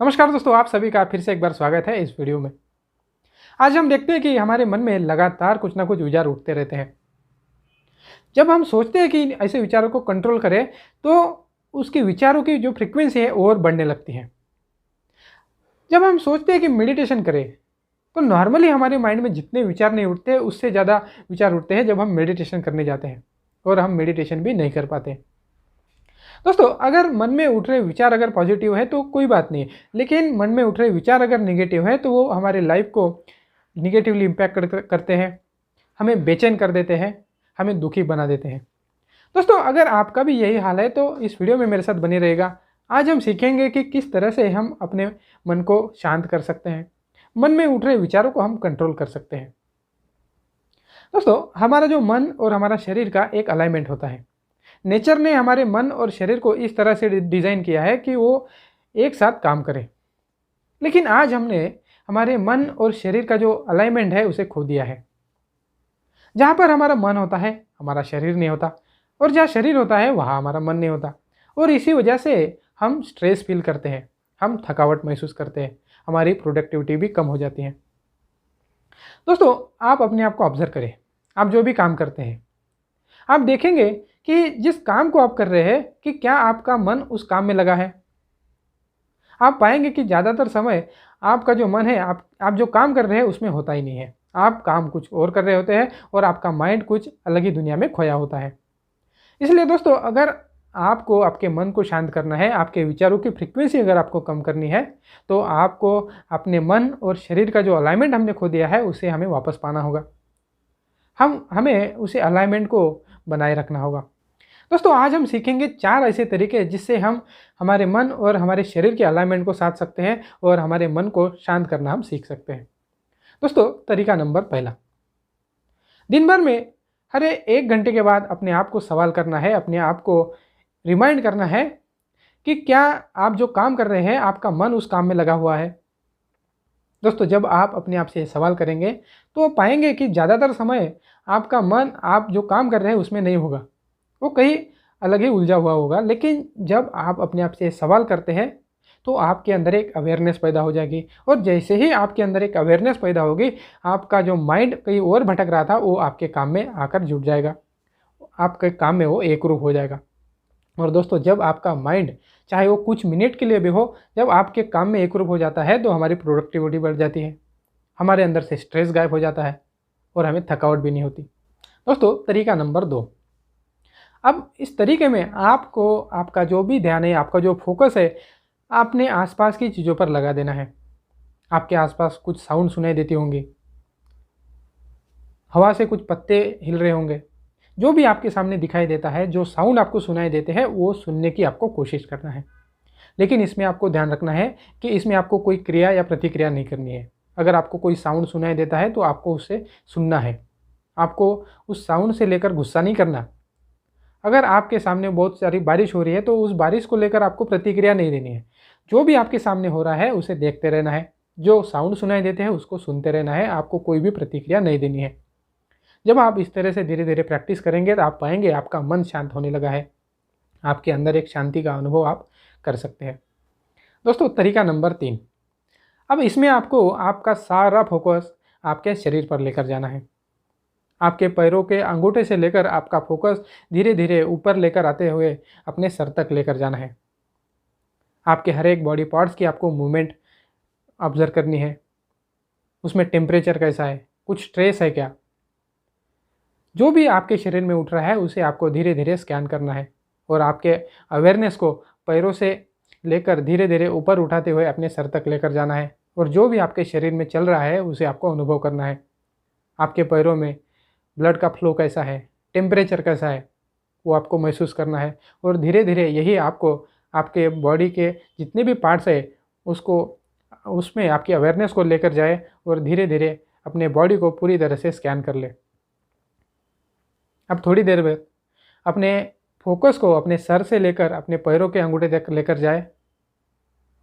नमस्कार दोस्तों, आप सभी का फिर से एक बार स्वागत है इस वीडियो में। आज हम देखते हैं कि हमारे मन में लगातार कुछ ना कुछ विचार उठते रहते हैं। जब हम सोचते हैं कि ऐसे विचारों को कंट्रोल करें, तो उसके विचारों की जो फ्रीक्वेंसी है और बढ़ने लगती है। जब हम सोचते हैं कि मेडिटेशन करें, तो नॉर्मली हमारे माइंड में जितने विचार नहीं उठते, उससे ज़्यादा विचार उठते हैं जब हम मेडिटेशन करने जाते हैं, और हम मेडिटेशन भी नहीं कर पाते। दोस्तों, अगर मन में उठ रहे विचार अगर पॉजिटिव है तो कोई बात नहीं है, लेकिन मन में उठ रहे विचार अगर नेगेटिव है तो वो हमारे लाइफ को निगेटिवली इम्पैक्ट करते हैं, हमें बेचैन कर देते हैं, हमें दुखी बना देते हैं। दोस्तों, अगर आपका भी यही हाल है तो इस वीडियो में मेरे साथ बने रहेगा। आज हम सीखेंगे कि किस तरह से हम अपने मन को शांत कर सकते हैं, मन में उठ रहे विचारों को हम कंट्रोल कर सकते हैं। दोस्तों, हमारा जो मन और हमारा शरीर का एक अलाइनमेंट होता है। नेचर ने हमारे मन और शरीर को इस तरह से डिज़ाइन किया है कि वो एक साथ काम करें। लेकिन आज हमने हमारे मन और शरीर का जो अलाइनमेंट है उसे खो दिया है। जहाँ पर हमारा मन होता है, हमारा शरीर नहीं होता, और जहाँ शरीर होता है वहाँ हमारा मन नहीं होता। और इसी वजह से हम स्ट्रेस फील करते हैं, हम थकावट महसूस करते हैं, हमारी प्रोडक्टिविटी भी कम हो जाती है। दोस्तों, आप अपने आप को ऑब्जर्व करें। आप जो भी काम करते हैं, आप देखेंगे कि जिस काम को आप कर रहे हैं कि क्या आपका मन उस काम में लगा है। आप पाएंगे कि ज़्यादातर समय आपका जो मन है, आप जो काम कर रहे हैं उसमें होता ही नहीं है। आप काम कुछ और कर रहे होते हैं और आपका माइंड कुछ अलग ही दुनिया में खोया होता है। इसलिए दोस्तों, अगर आपको आपके मन को शांत करना है, आपके विचारों की फ्रीक्वेंसी अगर आपको कम करनी है, तो आपको अपने मन और शरीर का जो अलाइनमेंट हमने खो दिया है उसे हमें वापस पाना होगा। हमें उसे अलाइनमेंट को बनाए रखना होगा। दोस्तों, आज हम सीखेंगे 4 ऐसे तरीके जिससे हम हमारे मन और हमारे शरीर के अलाइनमेंट को साध सकते हैं और हमारे मन को शांत करना हम सीख सकते हैं। दोस्तों, तरीका नंबर पहला, दिन भर में हर 1 घंटे के बाद अपने आप को सवाल करना है, अपने आप को रिमाइंड करना है कि क्या आप जो काम कर रहे हैं आपका मन उस काम में लगा हुआ है। दोस्तों, जब आप अपने आप से सवाल करेंगे तो पाएंगे कि ज़्यादातर समय आपका मन आप जो काम कर रहे हैं उसमें नहीं होगा, वो कहीं अलग ही उलझा हुआ होगा। लेकिन जब आप अपने आप से सवाल करते हैं तो आपके अंदर एक अवेयरनेस पैदा हो जाएगी, और जैसे ही आपके अंदर एक अवेयरनेस पैदा होगी, आपका जो माइंड कहीं और भटक रहा था वो आपके काम में आकर जुट जाएगा, आपके काम में वो एकरूप हो जाएगा। और दोस्तों, जब आपका माइंड चाहे वो कुछ मिनट के लिए भी हो, जब आपके काम में एकरूप हो जाता है तो हमारी प्रोडक्टिविटी बढ़ जाती है, हमारे अंदर से स्ट्रेस गायब हो जाता है और हमें थकावट भी नहीं होती। दोस्तों, तरीका नंबर 2, अब इस तरीके में आपको आपका जो भी ध्यान है, आपका जो फोकस है, अपने आसपास की चीज़ों पर लगा देना है। आपके आसपास कुछ साउंड सुनाई देती होंगी, हवा से कुछ पत्ते हिल रहे होंगे, जो भी आपके सामने दिखाई देता है, जो साउंड आपको सुनाई देते हैं, वो सुनने की आपको कोशिश करना है। लेकिन इसमें आपको ध्यान रखना है कि इसमें आपको कोई क्रिया या प्रतिक्रिया नहीं करनी है। अगर आपको कोई साउंड सुनाई देता है तो आपको उसे सुनना है, आपको उस साउंड से लेकर गुस्सा नहीं करना। अगर आपके सामने बहुत सारी बारिश हो रही है तो उस बारिश को लेकर आपको प्रतिक्रिया नहीं देनी है। जो भी आपके सामने हो रहा है उसे देखते रहना है, जो साउंड सुनाई देते हैं उसको सुनते रहना है, आपको कोई भी प्रतिक्रिया नहीं देनी है। जब आप इस तरह से धीरे धीरे प्रैक्टिस करेंगे तो आप पाएंगे आपका मन शांत होने लगा है, आपके अंदर एक शांति का अनुभव आप कर सकते हैं। दोस्तों, तरीका नंबर 3, अब इसमें आपको आपका सारा फोकस आपके शरीर पर लेकर जाना है। आपके पैरों के अंगूठे से लेकर आपका फोकस धीरे धीरे ऊपर लेकर आते हुए अपने सर तक लेकर जाना है। आपके हर एक बॉडी पार्ट्स की आपको मूवमेंट ऑब्जर्व करनी है, उसमें टेम्परेचर कैसा है, कुछ स्ट्रेस है क्या, जो भी आपके शरीर में उठ रहा है उसे आपको धीरे धीरे स्कैन करना है, और आपके अवेयरनेस को पैरों से लेकर धीरे धीरे ऊपर उठाते हुए अपने सर तक लेकर जाना है, और जो भी आपके शरीर में चल रहा है उसे आपको अनुभव करना है। आपके पैरों में ब्लड का फ्लो कैसा है, टेम्परेचर कैसा है, वो आपको महसूस करना है। और धीरे धीरे यही आपको आपके बॉडी के जितने भी पार्ट्स है उसको उसमें आपकी अवेयरनेस को लेकर जाए, और धीरे धीरे अपने बॉडी को पूरी तरह से स्कैन कर ले। अब थोड़ी देर में अपने फोकस को अपने सर से लेकर अपने पैरों के अंगूठे तक लेकर जाए,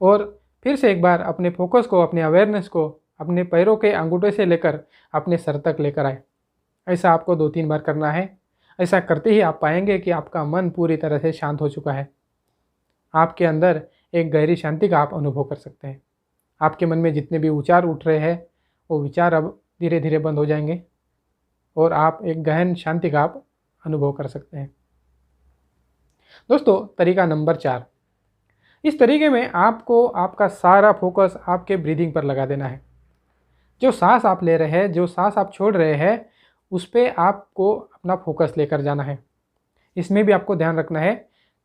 और फिर से एक बार अपने फोकस को, अपने अवेयरनेस को अपने पैरों के अंगूठे से लेकर अपने सर तक लेकर आए। ऐसा आपको 2-3 बार करना है। ऐसा करते ही आप पाएंगे कि आपका मन पूरी तरह से शांत हो चुका है, आपके अंदर एक गहरी शांति का आप अनुभव कर सकते हैं। आपके मन में जितने भी विचार उठ रहे हैं वो विचार अब धीरे धीरे बंद हो जाएंगे और आप एक गहन शांति का आप अनुभव कर सकते हैं। दोस्तों, तरीका नंबर 4, इस तरीके में आपको आपका सारा फोकस आपके ब्रीदिंग पर लगा देना है। जो सांस आप ले रहे हैं, जो सांस आप छोड़ रहे हैं, उस पर आपको अपना फोकस लेकर जाना है। इसमें भी आपको ध्यान रखना है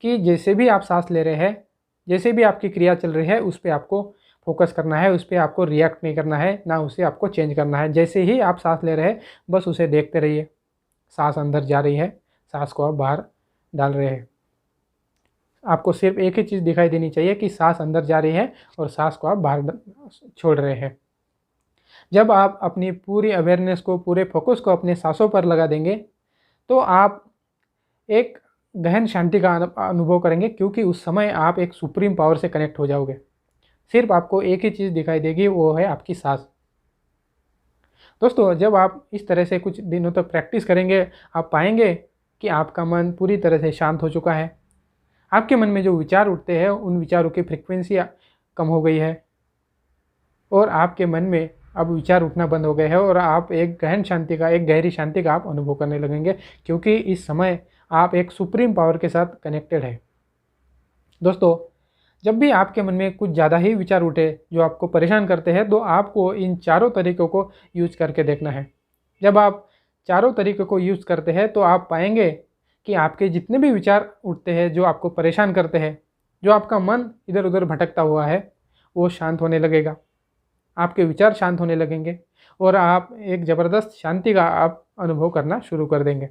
कि जैसे भी आप सांस ले रहे हैं, जैसे भी आपकी क्रिया चल रही है, उस पर आपको फोकस करना है, उस पर आपको रिएक्ट नहीं करना है, ना उसे आपको चेंज करना है। जैसे ही आप सांस ले रहे हैं बस उसे देखते रहिए। सांस अंदर जा रही है, सांस को आप बाहर डाल रहे हैं। आपको सिर्फ एक ही चीज़ दिखाई देनी चाहिए कि सांस अंदर जा रही है और सांस को आप बाहर छोड़ रहे हैं। जब आप अपनी पूरी अवेयरनेस को, पूरे फोकस को अपने सांसों पर लगा देंगे तो आप एक गहन शांति का अनुभव करेंगे, क्योंकि उस समय आप एक सुप्रीम पावर से कनेक्ट हो जाओगे। सिर्फ आपको एक ही चीज़ दिखाई देगी, वो है आपकी सांस। दोस्तों, जब आप इस तरह से कुछ दिनों तक प्रैक्टिस करेंगे, आप पाएंगे कि आपका मन पूरी तरह से शांत हो चुका है। आपके मन में जो विचार उठते हैं उन विचारों की फ्रिक्वेंसी कम हो गई है और आपके मन में अब विचार उठना बंद हो गए हैं और आप एक गहन शांति का, एक गहरी शांति का आप अनुभव करने लगेंगे, क्योंकि इस समय आप एक सुप्रीम पावर के साथ कनेक्टेड है। दोस्तों, जब भी आपके मन में कुछ ज़्यादा ही विचार उठे जो आपको परेशान करते हैं, तो आपको इन चारों तरीक़ों को यूज करके देखना है। जब आप चारों तरीक़ों को यूज़ करते हैं तो आप पाएंगे कि आपके जितने भी विचार उठते हैं जो आपको परेशान करते हैं, जो आपका मन इधर उधर भटकता हुआ है, वो शांत होने लगेगा। आपके विचार शांत होने लगेंगे और आप एक ज़बरदस्त शांति का आप अनुभव करना शुरू कर देंगे।